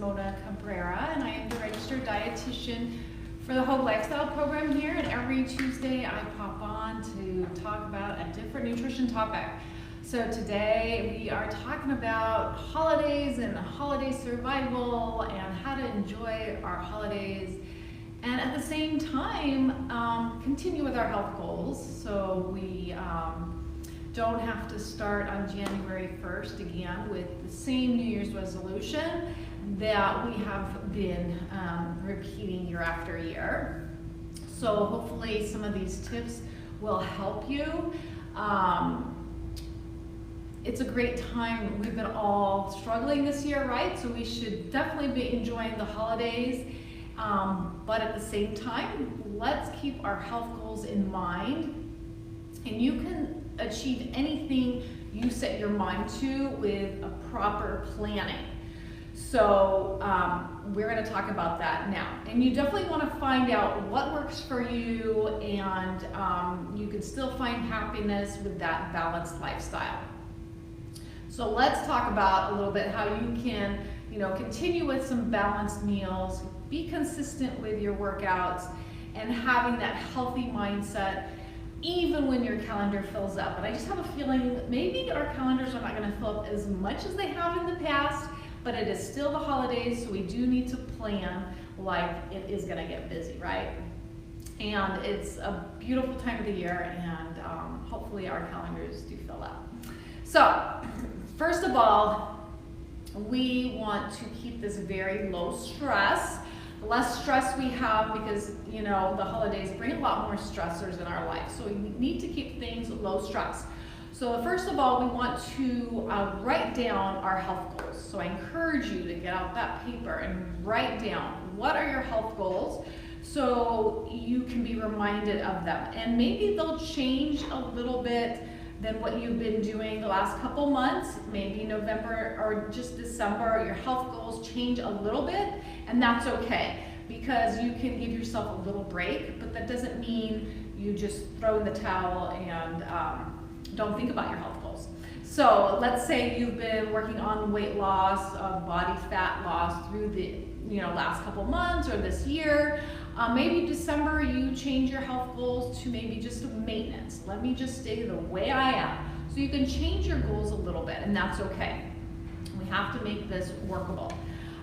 Mona Cabrera, and I am the registered dietitian for the Whole Lifestyle program here. And every Tuesday I pop on to talk about a different nutrition topic. So today we are talking about holidays and holiday survival and how to enjoy our holidays and at the same time continue with our health goals, so we don't have to start on January 1st again with the same New Year's resolution that we have been repeating year after year. So hopefully some of these tips will help you. It's a great time. We've been all struggling this year, right? So we should definitely be enjoying the holidays. But at the same time, let's keep our health goals in mind. And you can achieve anything you set your mind to with a proper planning. So we're going to talk about that now. And you definitely want to find out what works for you, and you can still find happiness with that balanced lifestyle. So let's talk about a little bit how you can, continue with some balanced meals, be consistent with your workouts, and having that healthy mindset even when your calendar fills up. And I just have a feeling maybe our calendars are not going to fill up as much as they have in the past, but it is still the holidays, so we do need to plan like it is going to get busy, right? And it's a beautiful time of the year, and hopefully our calendars do fill up. So first of all, we want to keep this very low stress. The less stress we have, because the holidays bring a lot more stressors in our life, so we need to keep things low stress. So first of all, we want to write down our health goals. So I encourage you to get out that paper and write down what are your health goals, so you can be reminded of them. And maybe they'll change a little bit than what you've been doing the last couple months. Maybe November or just December, your health goals change a little bit, and that's okay, because you can give yourself a little break, but that doesn't mean you just throw in the towel and don't think about your health goals. So let's say you've been working on weight loss, body fat loss through the last couple months or this year. Maybe December you change your health goals to maybe just maintenance. Let me just stay the way I am. So you can change your goals a little bit, and that's okay. We have to make this workable.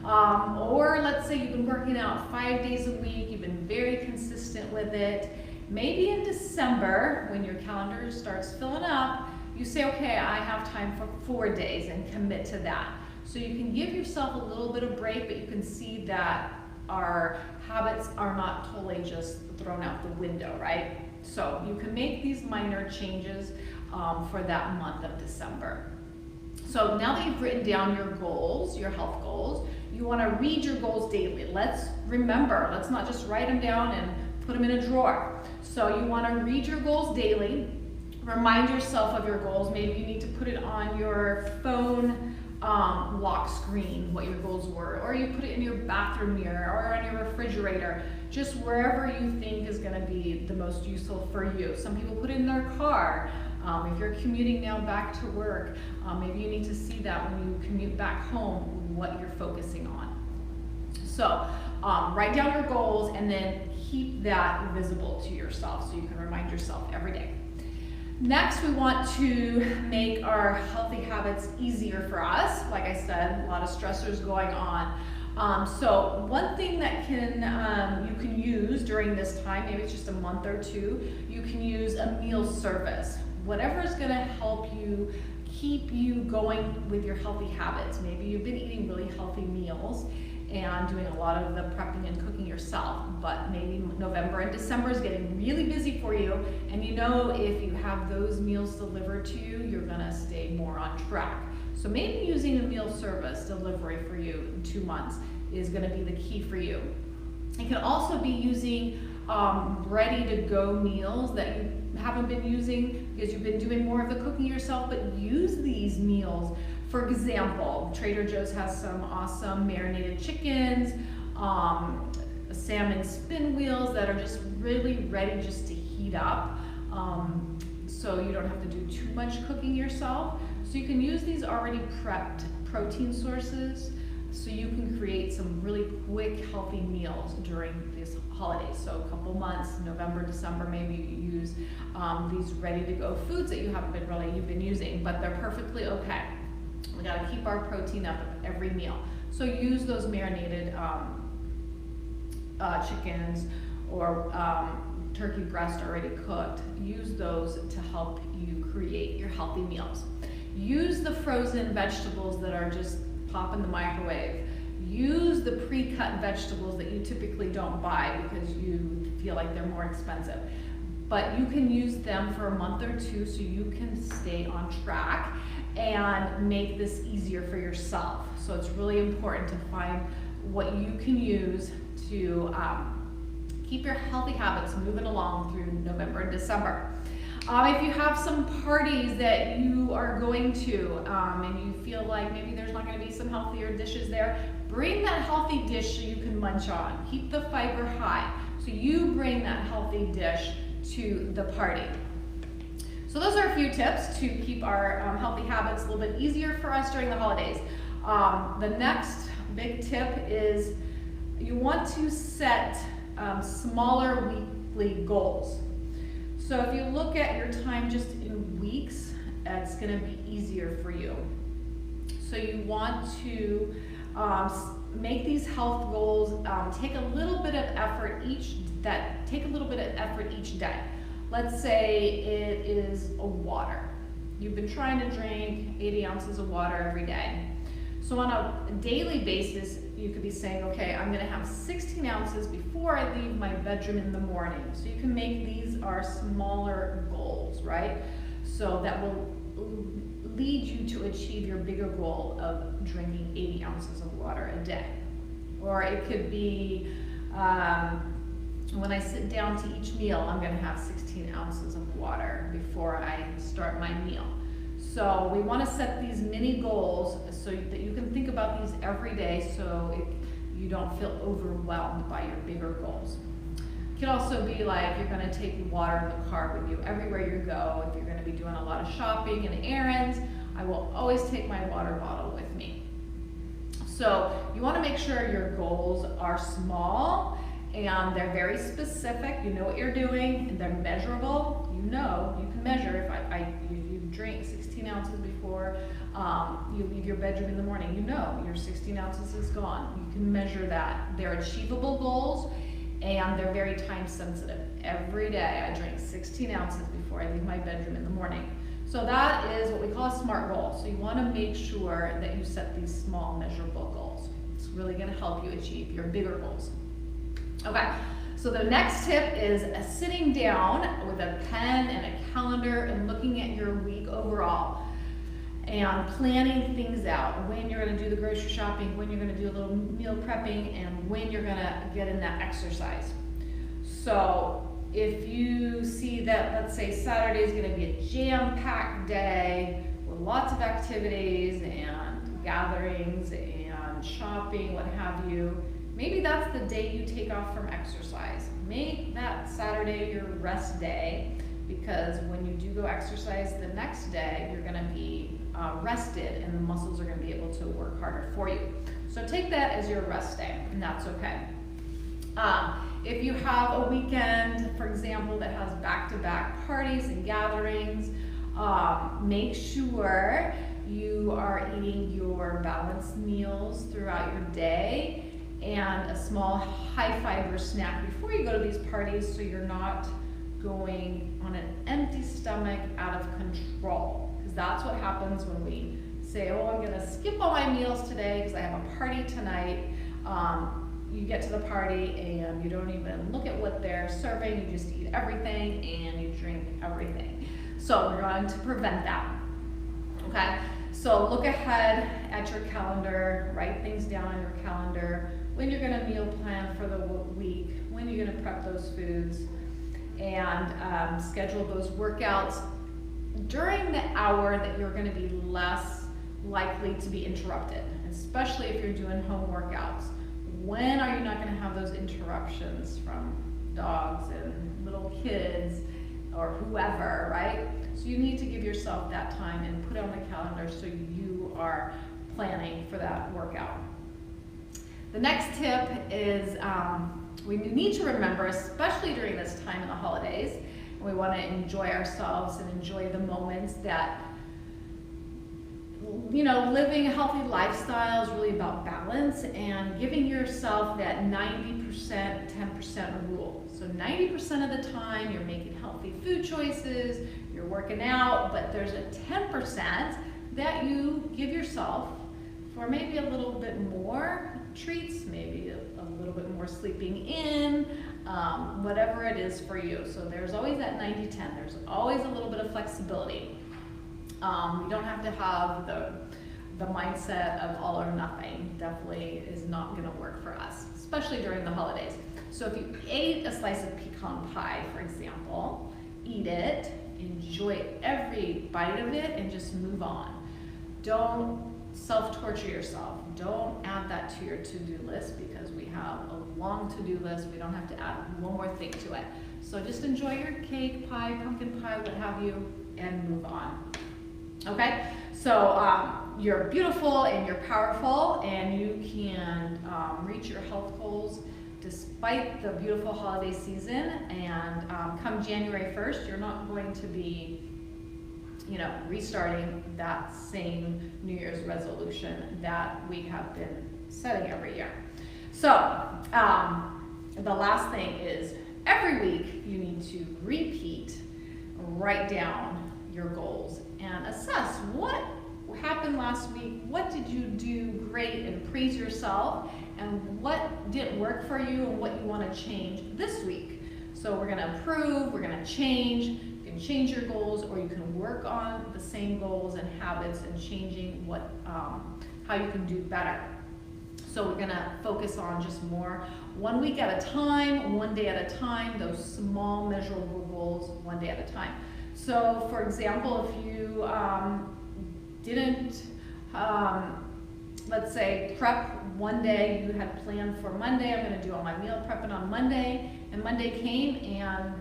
Or let's say you've been working out 5 days a week, you've been very consistent with it. Maybe in December, when your calendar starts filling up, you say, okay, I have time for 4 days, and commit to that. So you can give yourself a little bit of break, but you can see that our habits are not totally just thrown out the window, right? So you can make these minor changes for that month of December. So now that you've written down your goals, your health goals, you want to read your goals daily. Let's not just write them down and put them in a drawer. So you want to read your goals daily, remind yourself of your goals. Maybe you need to put it on your phone lock screen, what your goals were, or you put it in your bathroom mirror or on your refrigerator, just wherever you think is going to be the most useful for you. Some people put it in their car. If you're commuting now back to work, maybe you need to see that when you commute back home, what you're focusing on. So write down your goals and then keep that visible to yourself so you can remind yourself every day. Next, we want to make our healthy habits easier for us. Like I said, a lot of stressors going on. So one thing that you can use during this time, maybe it's just a month or two, you can use a meal service. Whatever is going to help you keep you going with your healthy habits. Maybe you've been eating really healthy meals and doing a lot of the prepping and cooking yourself, but maybe November and December is getting really busy for you, and if you have those meals delivered to you, you're gonna stay more on track. So maybe using a meal service delivery for you in 2 months is gonna be the key for you. You can also be using ready-to-go meals that you haven't been using because you've been doing more of the cooking yourself, but use these meals. For example, Trader Joe's has some awesome marinated chickens, salmon spin wheels that are just really ready just to heat up. So you don't have to do too much cooking yourself. So you can use these already prepped protein sources so you can create some really quick, healthy meals during these holidays. So a couple months, November, December, maybe you use these ready-to-go foods that you've been using, but they're perfectly okay. We gotta keep our protein up every meal. So use those marinated chickens or turkey breast already cooked. Use those to help you create your healthy meals. Use the frozen vegetables that are just pop in the microwave. Use the pre-cut vegetables that you typically don't buy because you feel like they're more expensive. But you can use them for a month or two so you can stay on track and make this easier for yourself. So it's really important to find what you can use to keep your healthy habits moving along through November and December. If you have some parties that you are going to and you feel like maybe there's not going to be some healthier dishes there, bring that healthy dish so you can munch on. Keep the fiber high. So you bring that healthy dish to the party. So those are a few tips to keep our healthy habits a little bit easier for us during the holidays. The next big tip is you want to set smaller weekly goals. So if you look at your time just in weeks, it's going to be easier for you. So you want to make these health goals take a little bit of effort each day. Let's say it is a water. You've been trying to drink 80 ounces of water every day. So on a daily basis, you could be saying, okay, I'm gonna have 16 ounces before I leave my bedroom in the morning. So you can make these our smaller goals, right? So that will lead you to achieve your bigger goal of drinking 80 ounces of water a day. Or it could be, when I sit down to each meal, I'm gonna have 16 ounces of water before I start my meal. So we want to set these mini goals so that you can think about these every day so you don't feel overwhelmed by your bigger goals. It could also be like you're going to take water in the car with you everywhere you go. If you're going to be doing a lot of shopping and errands, I will always take my water bottle with me. So you want to make sure your goals are small and they're very specific. You know what you're doing, and they're measurable. You know, you can measure if you drink 16 ounces before you leave your bedroom in the morning. You know your 16 ounces is gone. You can measure that. They're achievable goals and they're very time sensitive. Every day I drink 16 ounces before I leave my bedroom in the morning. So that is what we call a SMART goal. So you want to make sure that you set these small measurable goals. It's really going to help you achieve your bigger goals. Okay, so the next tip is sitting down with a pen and a calendar and looking at your week overall and planning things out. When you're going to do the grocery shopping, when you're going to do a little meal prepping, and when you're going to get in that exercise. So if you see that, let's say Saturday is going to be a jam-packed day with lots of activities and gatherings and shopping, what have you, maybe that's the day you take off from exercise. Make that Saturday your rest day, because when you do go exercise the next day, you're going to be rested and the muscles are going to be able to work harder for you. So take that as your rest day, and that's okay. If you have a weekend, for example, that has back-to-back parties and gatherings, make sure you are eating your balanced meals throughout your day and a small high fiber snack before you go to these parties, so you're not going on an empty stomach out of control. Because that's what happens when we say, oh, I'm going to skip all my meals today because I have a party tonight. You get to the party and you don't even look at what they're serving, you just eat everything and you drink everything. So we're going to prevent that. Okay, so look ahead at your calendar, write things down on your calendar, when you're going to meal plan for the week, when you're going to prep those foods, and schedule those workouts during the hour that you're going to be less likely to be interrupted, especially if you're doing home workouts. When are you not going to have those interruptions from dogs and little kids or whoever, right? So you need to give yourself that time and put it on the calendar so you are planning for that workout. The next tip is we need to remember, especially during this time in the holidays, and we want to enjoy ourselves and enjoy the moments that, you know, living a healthy lifestyle is really about balance and giving yourself that 90%, 10% rule. So 90% of the time you're making healthy food choices, you're working out, but there's a 10% that you give yourself for maybe a little bit more treats, maybe a little bit more sleeping in, whatever it is for you. So there's always that 90-10. There's always a little bit of flexibility. You don't have to have the mindset of all or nothing. Definitely is not going to work for us, especially during the holidays. So if you ate a slice of pecan pie, for example, eat it, enjoy every bite of it, and just move on. Don't self-torture yourself. Don't add that to your to-do list, because we have a long to-do list. We don't have to add one more thing to it. So just enjoy your cake, pie, pumpkin pie, what have you, and move on. Okay, so you're beautiful and you're powerful, and you can reach your health goals despite the beautiful holiday season. And come January 1st, you're not going to be, you know, restarting that same New Year's resolution that we have been setting every year. So the last thing is, every week you need to repeat, write down your goals, and assess what happened last week, what did you do great, and praise yourself, and what didn't work for you and what you want to change this week. So we're going to improve, we're going to change. You can change your goals, or you can work on the same goals and habits and changing what how you can do better. So we're going to focus on just more 1 week at a time, 1 day at a time, those small measurable goals 1 day at a time. So for example, if you didn't, let's say, prep one day, you had planned for Monday, I'm going to do all my meal prepping on Monday, and Monday came and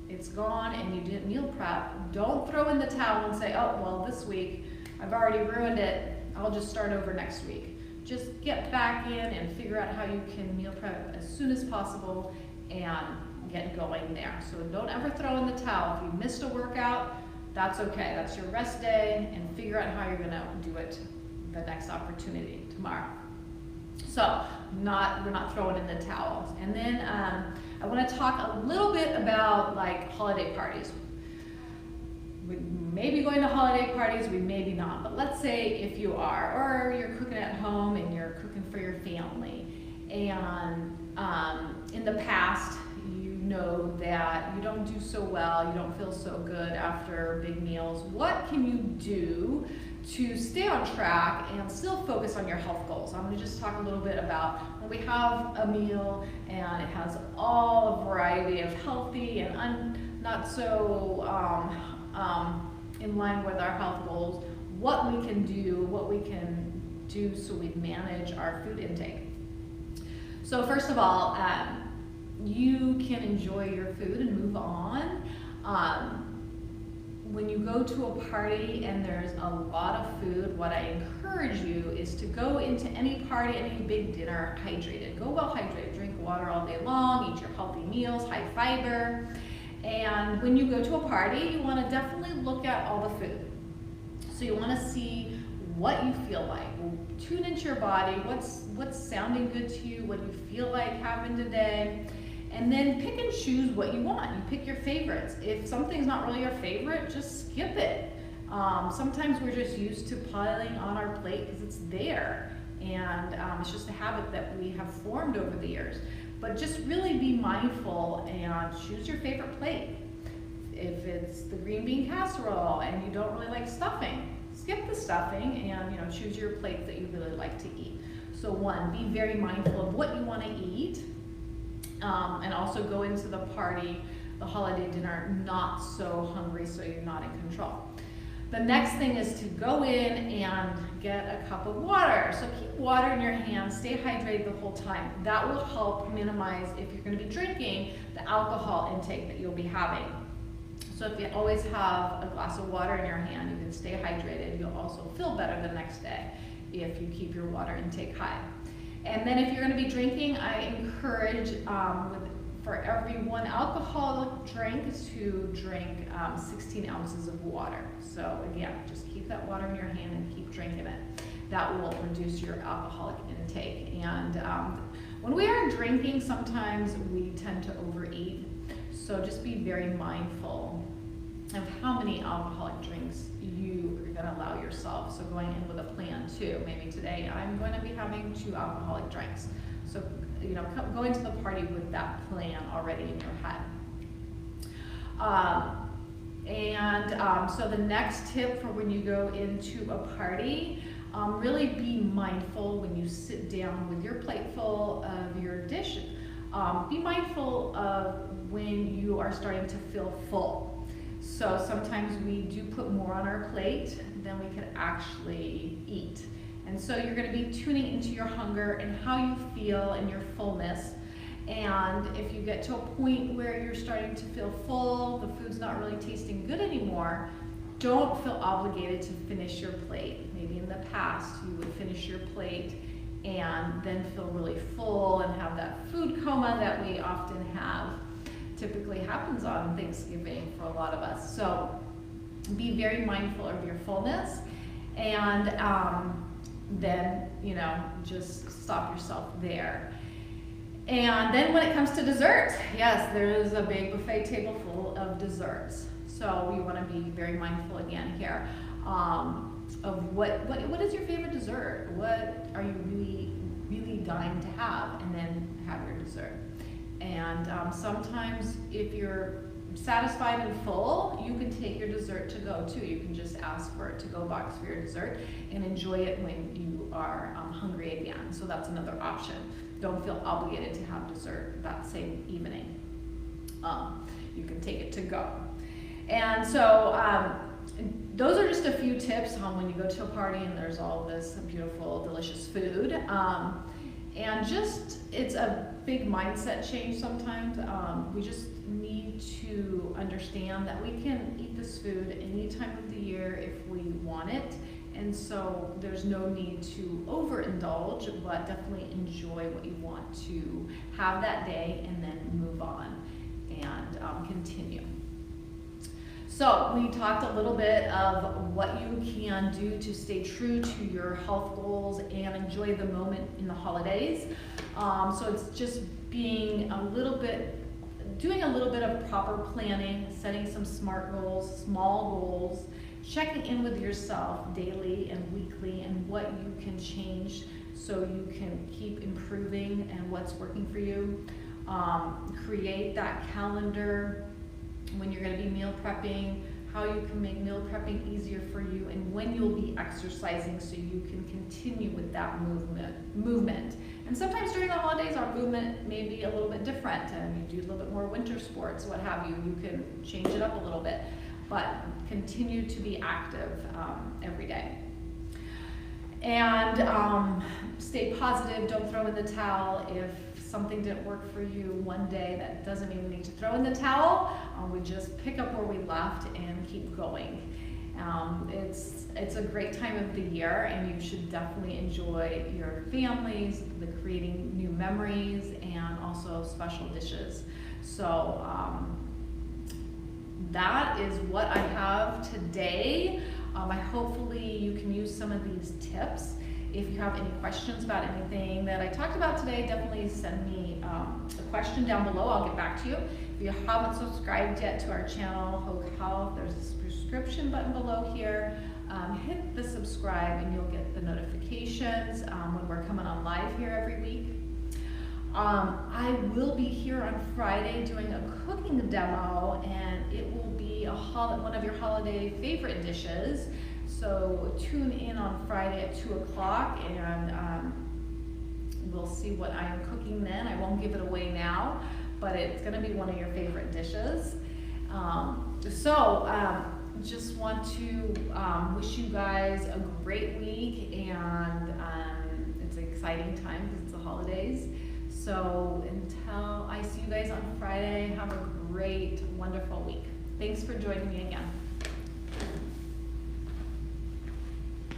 it's gone and you didn't meal prep, don't throw in the towel and say, oh, well, this week I've already ruined it, I'll just start over next week. Just get back in and figure out how you can meal prep as soon as possible and get going there. So don't ever throw in the towel. If you missed a workout, that's okay. That's your rest day, and figure out how you're going to do it the next opportunity tomorrow. So we're not throwing in the towels. And then I want to talk a little bit about like holiday parties. We may be going to holiday parties, we may be not, but let's say if you are, or you're cooking at home and you're cooking for your family, and in the past, you know that you don't do so well, you don't feel so good after big meals. What can you do to stay on track and still focus on your health goals? I'm going to just talk a little bit about when we have a meal and it has all a variety of healthy and not so in line with our health goals, what we can do so we manage our food intake. So first of all, you can enjoy your food and move on. When you go to a party and there's a lot of food, what I encourage you is to go into any party, any big dinner, hydrated. Go well hydrated, drink water all day long, eat your healthy meals, high fiber. And when you go to a party, you want to definitely look at all the food. So you want to see what you feel like. Tune into your body, what's sounding good to you, what you feel like having today. And then pick and choose what you want. You pick your favorites. If something's not really your favorite, just skip it. Sometimes we're just used to piling on our plate because it's there. And it's just a habit that we have formed over the years. But just really be mindful and choose your favorite plate. If it's the green bean casserole and you don't really like stuffing, skip the stuffing and choose your plate that you really like to eat. So one, be very mindful of what you want to eat. And also go into the party, the holiday dinner, not so hungry so you're not in control. The next thing is to go in and get a cup of water. So keep water in your hand, stay hydrated the whole time. That will help minimize, if you're going to be drinking, the alcohol intake that you'll be having. So if you always have a glass of water in your hand, you can stay hydrated. You'll also feel better the next day if you keep your water intake high. And then if you're going to be drinking, I encourage for every 1 alcoholic drink to drink 16 ounces of water. So again, just keep that water in your hand and keep drinking it. That will reduce your alcoholic intake. And when we are drinking, sometimes we tend to overeat. So just be very mindful of how many alcoholic drinks you are going to allow yourself. So going in with a plan too. Maybe today I'm going to be having 2 alcoholic drinks. So, you know, going to the party with that plan already in your head. So the next tip for when you go into a party, really be mindful when you sit down with your plate full of your dish. Be mindful of when you are starting to feel full. So sometimes we do put more on our plate than we can actually eat. And so you're going to be tuning into your hunger and how you feel and your fullness. And if you get to a point where you're starting to feel full, the food's not really tasting good anymore, don't feel obligated to finish your plate. Maybe in the past you would finish your plate and then feel really full and have that food coma that we often have. Typically happens on Thanksgiving for a lot of us. So be very mindful of your fullness, and then, you know, just stop yourself there. And then when it comes to dessert, yes, there is a big buffet table full of desserts. So we want to be very mindful again here of what is your favorite dessert? What are you really dying to have? And then have your dessert. And sometimes if you're satisfied and full, you can take your dessert to go too. You can just ask for a to-go box for your dessert and enjoy it when you are hungry again. So that's another option. Don't feel obligated to have dessert that same evening. You can take it to go. And so those are just a few tips on when you go to a party and there's all this beautiful, delicious food. And just, it's a big mindset change sometimes. We just need to understand that we can eat this food any time of the year if we want it. And so there's no need to overindulge, but definitely enjoy what you want to have that day and then move on and continue. So we talked a little bit of what you can do to stay true to your health goals and enjoy the moment in the holidays. So it's just doing a little bit of proper planning, setting some SMART goals, small goals, checking in with yourself daily and weekly and what you can change so you can keep improving and what's working for you. Create that calendar when you're going to be meal prepping, how you can make meal prepping easier for you, and when you'll be exercising so you can continue with that movement. And sometimes during the holidays our movement may be a little bit different, and you do a little bit more winter sports, what have you. You can change it up a little bit, but continue to be active every day. And stay positive, don't throw in the towel. If something didn't work for you one day, that doesn't mean we need to throw in the towel. We just pick up where we left and keep going. It's a great time of the year, and you should definitely enjoy your families, the creating new memories, and also special dishes. So that is what I have today. Hopefully you can use some of these tips. If you have any questions about anything that I talked about today, definitely send me a question down below. I'll get back to you. If you haven't subscribed yet to our channel, Hogue Health, there's a subscription button below here. Hit the subscribe and you'll get the notifications when we're coming on live here every week. I will be here on Friday doing a cooking demo, and it will be one of your holiday favorite dishes. So tune in on Friday at 2 o'clock, and we'll see what I am cooking then. I won't give it away now, but it's going to be one of your favorite dishes. Just want to wish you guys a great week, and it's an exciting time because it's the holidays. So until I see you guys on Friday, have a great, wonderful week. Thanks for joining me again.